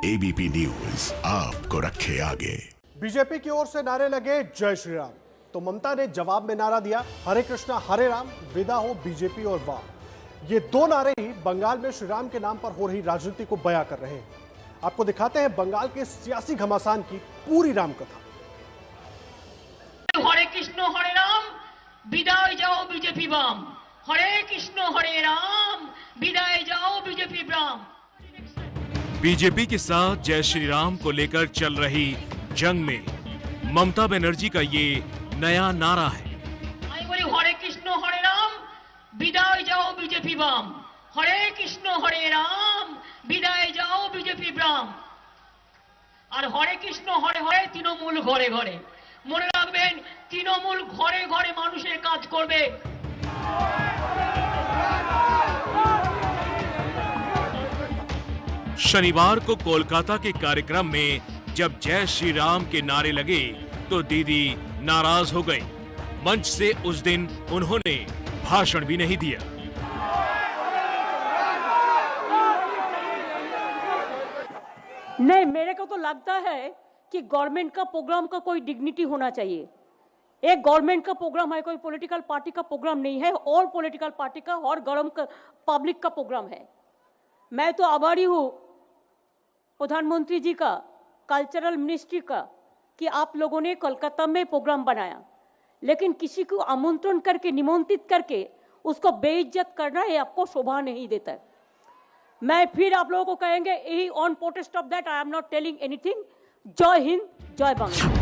ABP news आपको रखे आगे। बीजेपी की ओर से नारे लगे जय श्री राम, तो ममता ने जवाब में नारा दिया हरे कृष्णा हरे राम, विदा हो बीजेपी और वाम। ये दो नारे ही बंगाल में श्री राम के नाम पर हो रही राजनीति को बयां कर रहे हैं। आपको दिखाते हैं बंगाल के सियासी घमासान की पूरी रामकथा। हरे कृष्ण हरे राम, विदाय जाओ बीजेपी वाम। हरे कृष्ण हरे राम, विदाय जाओ बीजेपी वाम। बीजेपी के साथ जय श्री राम को लेकर चल रही जंग में ममता बनर्जी का ये नया नारा है। हरे कृष्ण हरे राम, विदाय जाओ बीजेपी वाम। हरे कृष्ण हरे राम, विदाय जाओ बीजेपी वाम। और हरे कृष्ण हरे हरे तृणमूल घरे घरे। মনে রাখবেন তৃণমূল ঘরে ঘরে মানুষের কাজ করবে। शनिवार को कोलकाता के कार्यक्रम में जब जय श्री राम के नारे लगे तो दीदी नाराज हो गई। मंच से उस दिन उन्होंने भाषण भी नहीं दिया। नहीं, मेरे को तो लगता है कि गवर्नमेंट का प्रोग्राम का कोई डिग्निटी होना चाहिए। एक गवर्नमेंट का प्रोग्राम है, कोई पॉलिटिकल पार्टी का प्रोग्राम नहीं है, और पॉलिटिकल पार्टी का और गरम पब्लिक का प्रोग्राम है। मैं तो आभारी हूँ प्रधानमंत्री जी का, कल्चरल मिनिस्ट्री का, कि आप लोगों ने कोलकाता में प्रोग्राम बनाया, लेकिन किसी को आमंत्रण करके निमंत्रित करके उसको बेइज्जत करना ये आपको शोभा नहीं देता। मैं फिर आप लोगों को कहेंगे यही on protest of that I am not telling anything. जय हिंद, जय बांग्ला।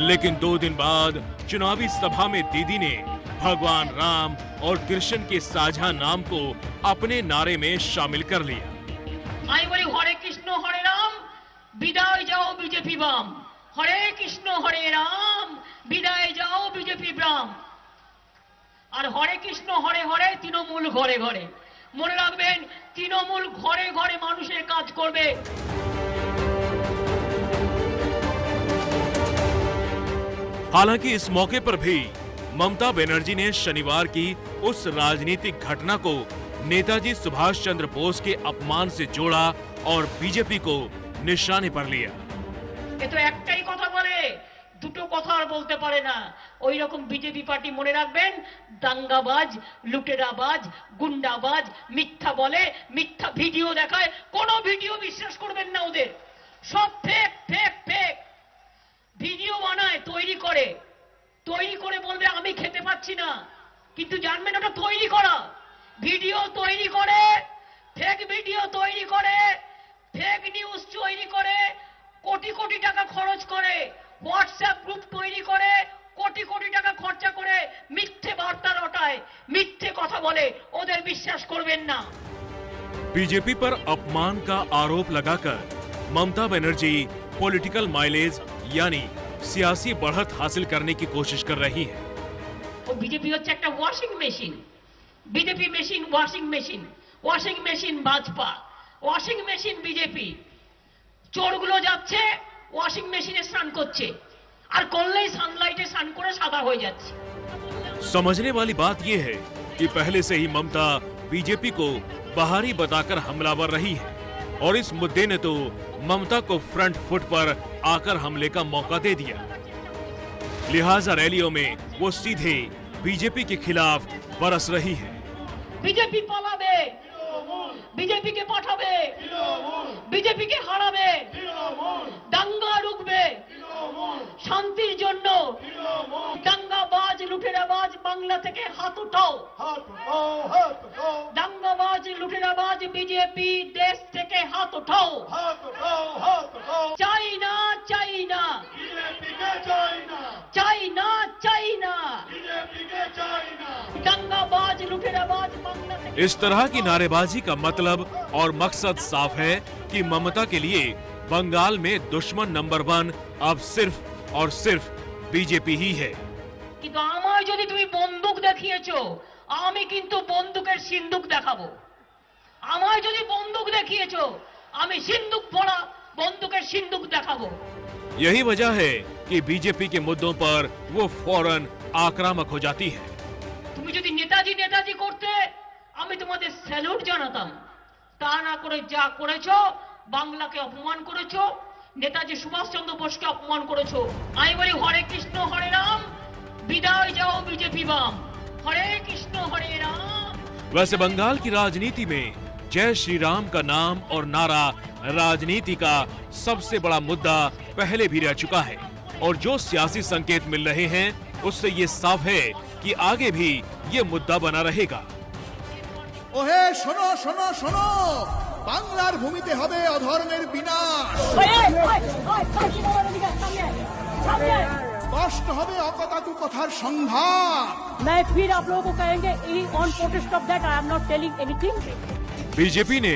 लेकिन 2 दिन बाद चुनावी सभा में दीदी ने भगवान राम और कृष्ण के साझा नाम को अपने नारे में शामिल कर लिया। हरे कृष्ण हरे राम, विदाय जाओ बीजेपी वाम। हरे कृष्ण हरे राम, विदाय जाओ बीजेपी वाम। और हरे कृष्ण हरे हरे तृणमूल घरे घरे। মনে রাখবেন তৃণমূল ঘরে ঘরে মানুষের কাজ করবে। हालांकि इस मौके पर भी ममता बनर्जी ने शनिवार की उस राजनीतिक घटना को नेताजी सुभाष चंद्र बोस के अपमान से जोड़ा और बीजेपी को निशाने पर लिया। ये तो একটাই কথা বলে, দুটো কথা আর বলতে পারে না। ওই রকম বিজেপি পার্টি মনে রাখবেন দাঙ্গাবাজ, লুটেরাবাজ, গুন্ডাবাজ, মিথ্যা বলে, মিথ্যা ভিডিও দেখায়। কোনো ভিডিও বিশ্বাস করবেন না ওদের। সব ফেক ফেক ফেক ভিডিও বানায়, তৈরি করে বলবে আমি খেতে পাচ্ছি না, কিন্তু জানবেন ওটা তৈরি করা ভিডিও। তৈরি করে ফেক ভিডিও তৈরি করে, ফেক নিউজ তৈরি করে, কোটি কোটি টাকা খরচ করে, হোয়াটসঅ্যাপ গ্রুপ তৈরি করে, কোটি কোটি টাকা খরচা করে মিথ্যে বার্তা রটায়, মিথ্যে কথা বলে। ওদের বিশ্বাস করবেন না। बीजेपी पर अपमान का आरोप लगाकर ममता बनर्जी पॉलिटिकल माइलेज यानी सियासी बढ़त हासिल करने की कोशिश कर रही है। वो बीजेपी হচ্ছে একটা washing machine. BJP machine washing machine, washing machine Bhajpa, washing machine BJP. চোরগুলো যাচ্ছে ওয়াশিং মেশিনে স্নান করছে, আর করলেই সানলাইটে স্নান করে সাদা হয়ে যাচ্ছে। समझने वाली बात यह है कि पहले से ही ममता बीजेपी को बाहरी बताकर हमलावर रही है और इस मुद्दे ने तो ममता को फ्रंट फुट पर आकर हमले का मौका दे दिया। लिहाजा रैलियों में वो सीधे बीजेपी के खिलाफ बरस रही है। বিজেপি পালাবে, বিজেপিকে পাঠাবে, বিজেপিকে হারাবে, দাঙ্গা রুখবে, শান্তির জন্য দাঙ্গাবাজ লুটেরাবাজ বাংলা থেকে হাত উঠাও। দাঙ্গাবাজ লুটেরাবাজ বিজেপি দেশ থেকে হাত উঠাও। চাই না চাই না, চাই না চাই না, দাঙ্গাবাজ লুটেরাবাজ বাংলা থেকে। इस तरह की नारेबाजी का मतलब और मकसद साफ है कि ममता के लिए बंगाल में दुश्मन नंबर 1 अब सिर्फ और सिर्फ बीजेपी ही है। কিন্তু আমার যদি তুমি বন্দুক দেখিয়েছো, আমি কিন্তু বন্দুকের সিন্দুক দেখাবো। আমার যদি বন্দুক দেখিয়েছো, আমি সিন্দুক ভরা বন্দুকের সিন্দুক দেখাবো। यही वजह है कि बीजेपी के मुद्दों पर वो फौरन आक्रामक हो जाती है। তুমি যদি নেতাজি নেতাজি করতে আমি তোমাদের স্যালুট জানাতাম, তা না করে যা করেছো, বাংলাকে অপমান করেছো, নেতাজি সুভাষচন্দ্র বোসকে অপমান করেছো। আমি বলি হরে কৃষ্ণ হরে রাম, বিদায় যাও বিজেপি বাম। हरे कृष्ण हरे राम। वैसे बंगाल की राजनीति में जय श्री राम का नाम और नारा राजनीति का सबसे बड़ा मुद्दा पहले भी रह चुका है और जो सियासी संकेत मिल रहे हैं उससे ये साफ है कि आगे भी ये मुद्दा बना रहेगा। ओहे शोनो शोनो शोनो, बांग्लार भूमिते हबे अधर्मेर विनाश, स्पष्ट हबे अकथातु कथार संहार। मैं फिर आप लोगों को कहेंगे on protest of that I am not telling anything. BJP ने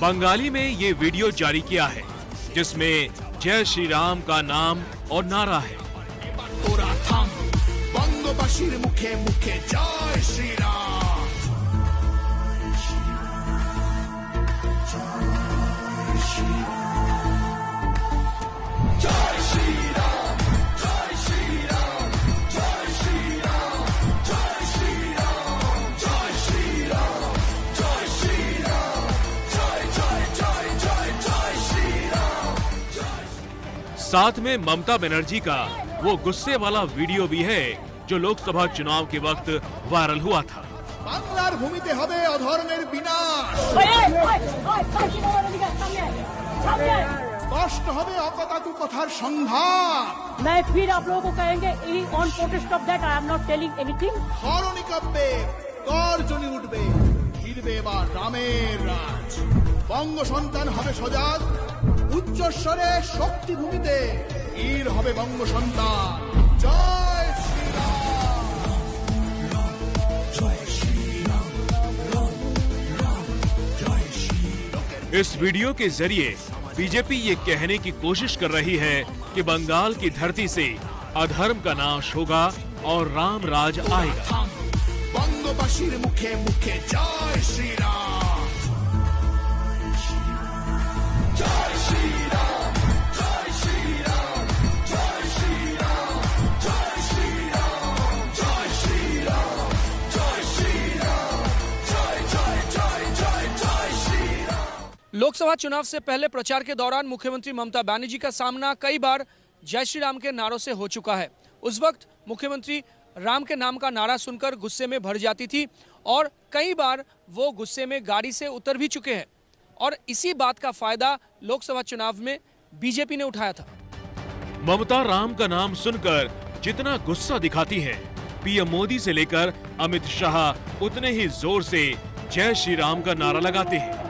बंगाली में ये वीडियो जारी किया है जिसमें जय श्री राम का नाम और नारा है। तोरा थम बंगबासीर मुखे मुखे जय श्री राम। साथ में ममता बनर्जी का वो गुस्से वाला वीडियो भी है जो लोकसभा चुनाव के वक्त वायरल हुआ था। बांग्लार भूमिते हबे अधर्मेर विनाश, स्पष्ट हबे अकथातु कथार संहार। मैं फिर आप लोगों को कहेंगे on protest of that I am not telling anything. धरणी कांपे, गर्जनी उठबे, फिरबे एबार रामेर राज। बंग सन्तान हबे सजाग, उच्चस्वरे शक्ति भूमिते ईर हबे बंग सन्तान। जय श्री राम, जय श्री राम, जय श्री राम। इस वीडियो के जरिए बीजेपी ये कहने की कोशिश कर रही है कि बंगाल की धरती से अधर्म का नाश होगा और राम राज आएगा। बंगबासीर मुखे मुखे जय श्री राम। लोकसभा चुनाव से पहले प्रचार के दौरान मुख्यमंत्री ममता बनर्जी का सामना कई बार जय श्री राम के नारों से हो चुका है। उस वक्त मुख्यमंत्री राम के नाम का नारा सुनकर गुस्से में भर जाती थी और कई बार वो गुस्से में गाड़ी से उतर भी चुके हैं और इसी बात का फायदा लोकसभा चुनाव में बीजेपी ने उठाया था। ममता राम का नाम सुनकर जितना गुस्सा दिखाती है, पीएम मोदी से लेकर अमित शाह उतने ही जोर से जय श्री राम का नारा लगाते हैं।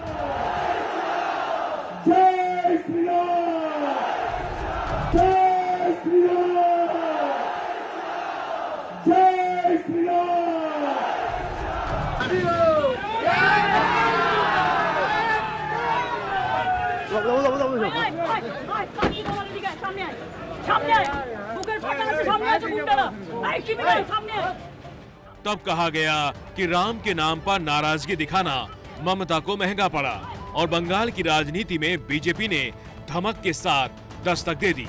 तब कहा गया कि राम के नाम पर नाराजगी दिखाना ममता को महंगा पड़ा और बंगाल की राजनीति में बीजेपी ने धमक के साथ दस्तक दे दी।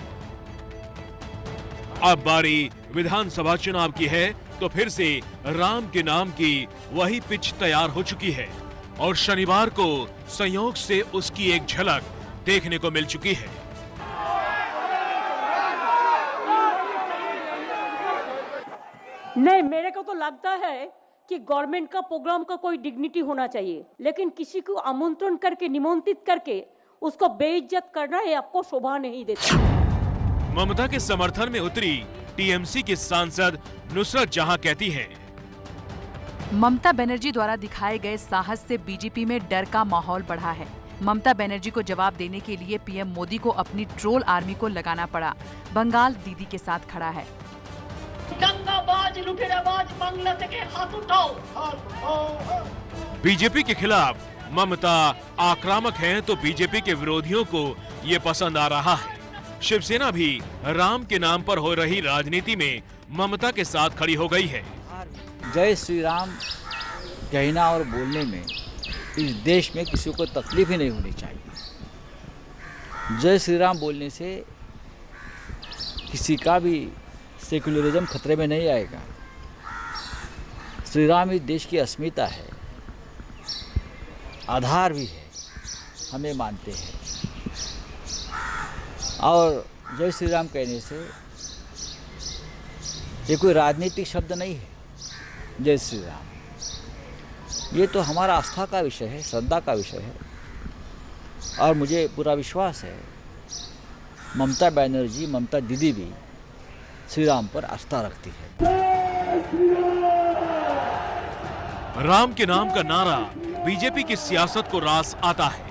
अब बारी विधानसभा चुनाव की है तो फिर से राम के नाम की वही पिच तैयार हो चुकी है और शनिवार को संयोग से उसकी एक झलक देखने को मिल चुकी है। नहीं, मेरे को तो लगता है कि गवर्नमेंट का प्रोग्राम का कोई डिग्निटी होना चाहिए, लेकिन किसी को आमंत्रण करके निमंत्रित करके उसको बेइज्जत करना ये आपको शोभा नहीं देता। ममता के समर्थन में उतरी टीएमसी की सांसद नुसरत जहां कहती हैं, ममता बनर्जी द्वारा दिखाए गए साहस से बीजेपी में डर का माहौल बढ़ा है। ममता बनर्जी को जवाब देने के लिए पीएम मोदी को अपनी ट्रोल आर्मी को लगाना पड़ा। बंगाल दीदी के साथ खड़ा है। दंगाबाज लुटेराबाज बांग्ला থেকে हाथ उठाओ। बीजेपी के खिलाफ ममता आक्रामक हैं तो बीजेपी के विरोधियों को ये पसंद आ रहा है। शिवसेना भी राम के नाम पर हो रही राजनीति में ममता के साथ खड़ी हो गई है। जय श्री राम कहना और बोलने में इस देश में किसी को तकलीफ ही नहीं होनी चाहिए। जय श्री राम बोलने से किसी का भी सेकुलरिज्म खतरे में नहीं आएगा। श्री राम इस देश की अस्मिता है, आधार भी है, हमें मानते हैं। और जय श्री राम कहने से ये कोई राजनीतिक शब्द नहीं है। जय श्री राम ये तो हमारा आस्था का विषय है, श्रद्धा का विषय है। और मुझे पूरा विश्वास है ममता बनर्जी, ममता दीदी भी श्री राम पर आस्था रखती है। राम के नाम का नारा बीजेपी की सियासत को रास आता है।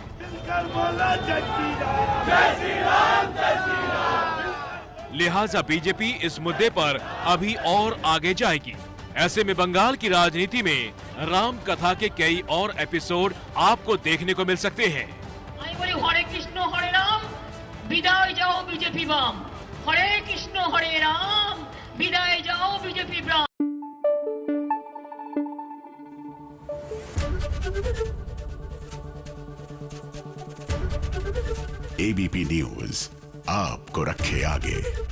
लिहाजा बीजेपी इस मुद्दे पर अभी और आगे जाएगी। ऐसे में बंगाल की राजनीति में राम कथा के कई और एपिसोड आपको देखने को मिल सकते हैं। हरे कृष्ण हरे राम, विदाय जाओ बीजेपी बाम। हरे कृष्ण हरे राम, विदाय जाओ बीजेपी बाम। एबीपी न्यूज आपको रखे आगे।